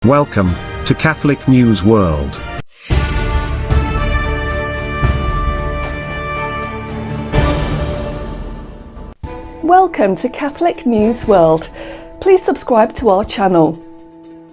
Welcome to Catholic News World. Welcome to Catholic News World. Please subscribe to our channel.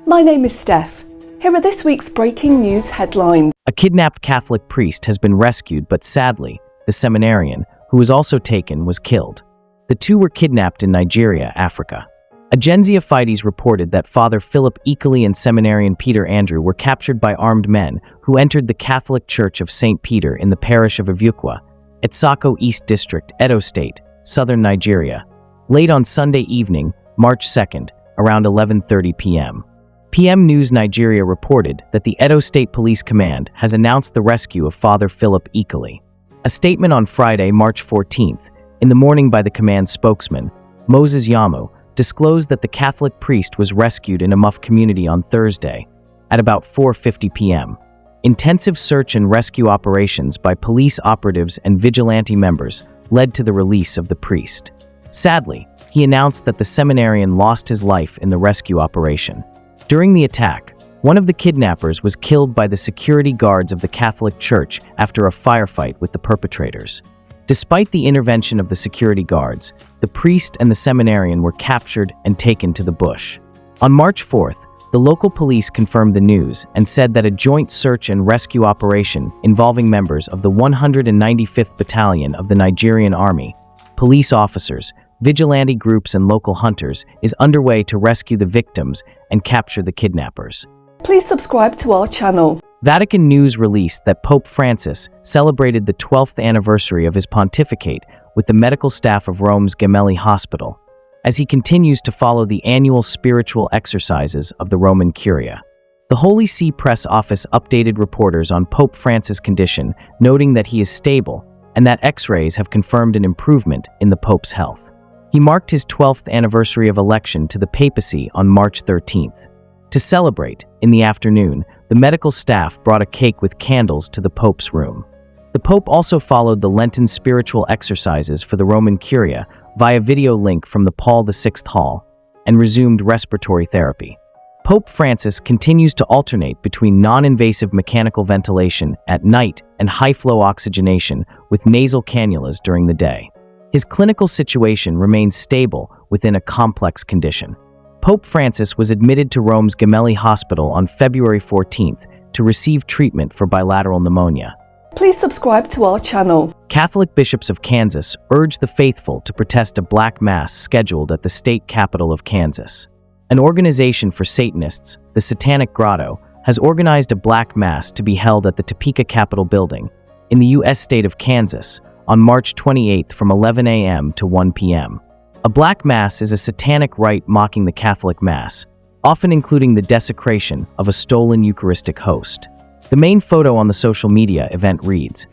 My name is Steph. Here are this week's breaking news headlines. A kidnapped Catholic priest has been rescued, but sadly, the seminarian, who was also taken, was killed. The two were kidnapped in Nigeria, Africa. Agenzia Fides reported that Father Philip Ikeli and seminarian Peter Andrew were captured by armed men who entered the Catholic Church of St. Peter in the parish of Ivukwa, Etsako East District, Edo State, southern Nigeria, late on Sunday evening, March 2nd, around 11:30 p.m. PM News Nigeria reported that the Edo State Police Command has announced the rescue of Father Philip Ikeli. A statement on Friday, March 14th, in the morning by the command spokesman, Moses Yamu, disclosed that the Catholic priest was rescued in a Muf community on Thursday, at about 4:50 p.m. Intensive search and rescue operations by police operatives and vigilante members led to the release of the priest. Sadly, he announced that the seminarian lost his life in the rescue operation. During the attack, one of the kidnappers was killed by the security guards of the Catholic Church after a firefight with the perpetrators. Despite the intervention of the security guards, the priest and the seminarian were captured and taken to the bush. On March 4th, the local police confirmed the news and said that a joint search and rescue operation involving members of the 195th Battalion of the Nigerian Army, police officers, vigilante groups and local hunters is underway to rescue the victims and capture the kidnappers. Please subscribe to our channel. Vatican News released that Pope Francis celebrated the 12th anniversary of his pontificate with the medical staff of Rome's Gemelli Hospital, as he continues to follow the annual spiritual exercises of the Roman Curia. The Holy See Press Office updated reporters on Pope Francis' condition, noting that he is stable and that X-rays have confirmed an improvement in the Pope's health. He marked his 12th anniversary of election to the papacy on March 13th. To celebrate, in the afternoon, the medical staff brought a cake with candles to the Pope's room. The Pope also followed the Lenten spiritual exercises for the Roman Curia via video link from the Paul VI Hall and resumed respiratory therapy. Pope Francis continues to alternate between non-invasive mechanical ventilation at night and high-flow oxygenation with nasal cannulas during the day. His clinical situation remains stable within a complex condition. Pope Francis was admitted to Rome's Gemelli Hospital on February 14th to receive treatment for bilateral pneumonia. Please subscribe to our channel. Catholic bishops of Kansas urge the faithful to protest a Black Mass scheduled at the state capital of Kansas. An organization for Satanists, the Satanic Grotto, has organized a Black Mass to be held at the Topeka Capitol building in the U.S. state of Kansas on March 28th from 11 a.m. to 1 p.m. A Black Mass is a satanic rite mocking the Catholic Mass, often including the desecration of a stolen Eucharistic host. The main photo on the social media event reads,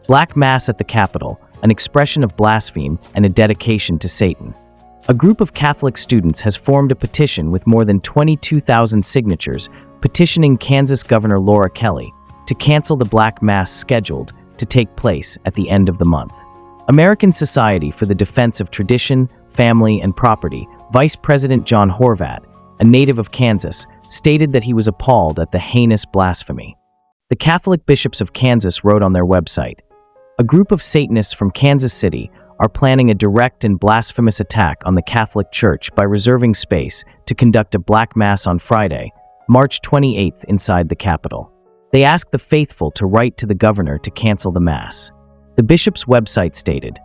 "Black Mass at the Capitol, an expression of blasphemy and a dedication to Satan." A group of Catholic students has formed a petition with more than 22,000 signatures petitioning Kansas Governor Laura Kelly to cancel the Black Mass scheduled to take place at the end of the month. American Society for the Defense of Tradition, Family, and Property, Vice President John Horvat, a native of Kansas, stated that he was appalled at the heinous blasphemy. The Catholic bishops of Kansas wrote on their website, "A group of Satanists from Kansas City are planning a direct and blasphemous attack on the Catholic Church by reserving space to conduct a Black Mass on Friday, March 28th inside the Capitol. They ask the faithful to write to the governor to cancel the Mass." The bishop's website stated,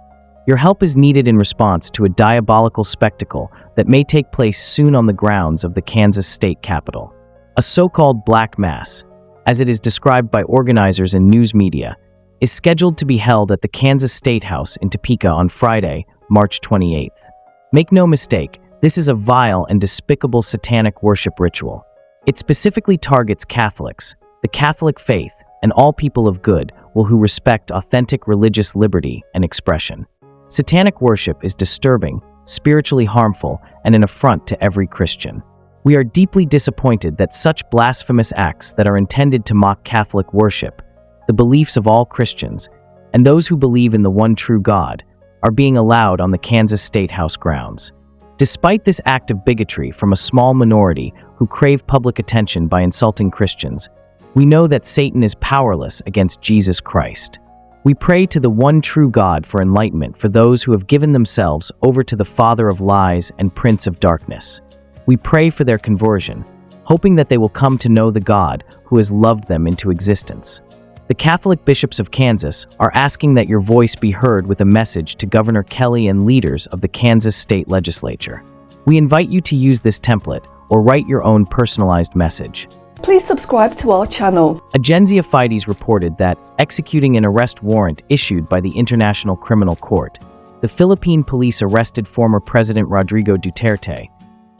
"Your help is needed in response to a diabolical spectacle that may take place soon on the grounds of the Kansas State Capitol. A so-called Black Mass, as it is described by organizers and news media, is scheduled to be held at the Kansas State House in Topeka on Friday, March 28th. Make no mistake, this is a vile and despicable satanic worship ritual. It specifically targets Catholics, the Catholic faith, and all people of good who respect authentic religious liberty and expression. Satanic worship is disturbing, spiritually harmful, and an affront to every Christian. We are deeply disappointed that such blasphemous acts that are intended to mock Catholic worship, the beliefs of all Christians, and those who believe in the one true God, are being allowed on the Kansas State House grounds. Despite this act of bigotry from a small minority who crave public attention by insulting Christians, we know that Satan is powerless against Jesus Christ. We pray to the one true God for enlightenment for those who have given themselves over to the father of lies and prince of darkness. We pray for their conversion, hoping that they will come to know the God who has loved them into existence. The Catholic bishops of Kansas are asking that your voice be heard with a message to Governor Kelly and leaders of the Kansas State Legislature. We invite you to use this template or write your own personalized message. Please subscribe to our channel. Agenzia Fides reported that, executing an arrest warrant issued by the International Criminal Court, the Philippine police arrested former President Rodrigo Duterte,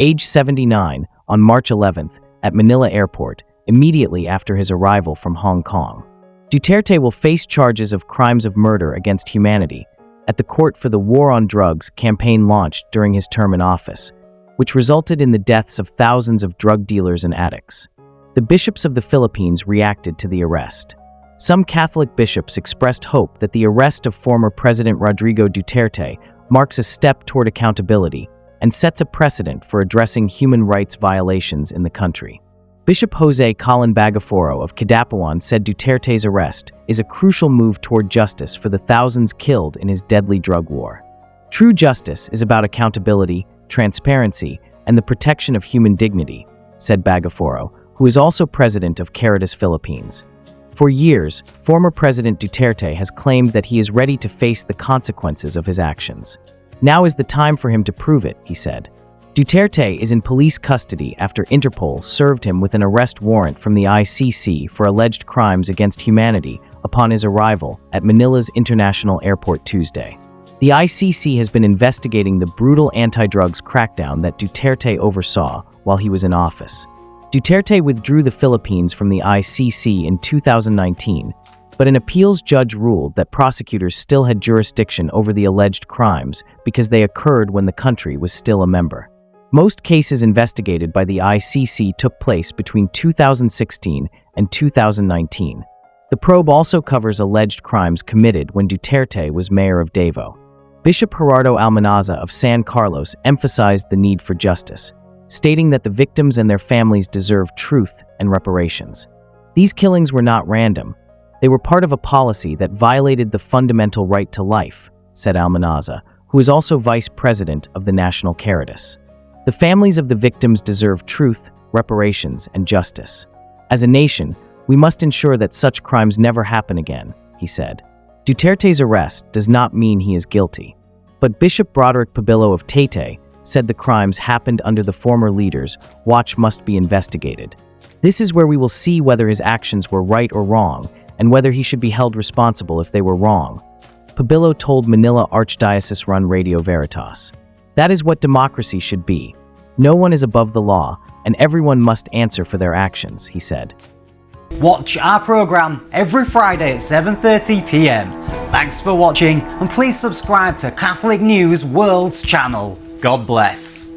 age 79, on March 11th at Manila Airport, immediately after his arrival from Hong Kong. Duterte will face charges of crimes of murder against humanity at the Court for the War on Drugs campaign launched during his term in office, which resulted in the deaths of thousands of drug dealers and addicts. The bishops of the Philippines reacted to the arrest. Some Catholic bishops expressed hope that the arrest of former President Rodrigo Duterte marks a step toward accountability and sets a precedent for addressing human rights violations in the country. Bishop Jose Colin Bagaforo of Kidapawan said Duterte's arrest is a crucial move toward justice for the thousands killed in his deadly drug war. True justice is about accountability, transparency, and the protection of human dignity, said Bagaforo, who is also president of Caritas Philippines. For years, former President Duterte has claimed that he is ready to face the consequences of his actions. Now is the time for him to prove it, he said. Duterte is in police custody after Interpol served him with an arrest warrant from the ICC for alleged crimes against humanity upon his arrival at Manila's International Airport Tuesday. The ICC has been investigating the brutal anti-drugs crackdown that Duterte oversaw while he was in office. Duterte withdrew the Philippines from the ICC in 2019, but an appeals judge ruled that prosecutors still had jurisdiction over the alleged crimes because they occurred when the country was still a member. Most cases investigated by the ICC took place between 2016 and 2019. The probe also covers alleged crimes committed when Duterte was mayor of Davao. Bishop Gerardo Almanza of San Carlos emphasized the need for justice, stating that the victims and their families deserve truth and reparations. These killings were not random. They were part of a policy that violated the fundamental right to life, said Almanza, who is also vice president of the National Caritas. The families of the victims deserve truth, reparations, and justice. As a nation, we must ensure that such crimes never happen again, he said. Duterte's arrest does not mean he is guilty, but Bishop Broderick Pabillo of Taytay said the crimes happened under the former leader's watch must be investigated. This is where we will see whether his actions were right or wrong, and whether he should be held responsible if they were wrong, Pabillo told Manila Archdiocese-run Radio Veritas. That is what democracy should be. No one is above the law, and everyone must answer for their actions, he said. Watch our program every Friday at 7:30 p.m. Thanks for watching, and please subscribe to Catholic News World's channel. God bless.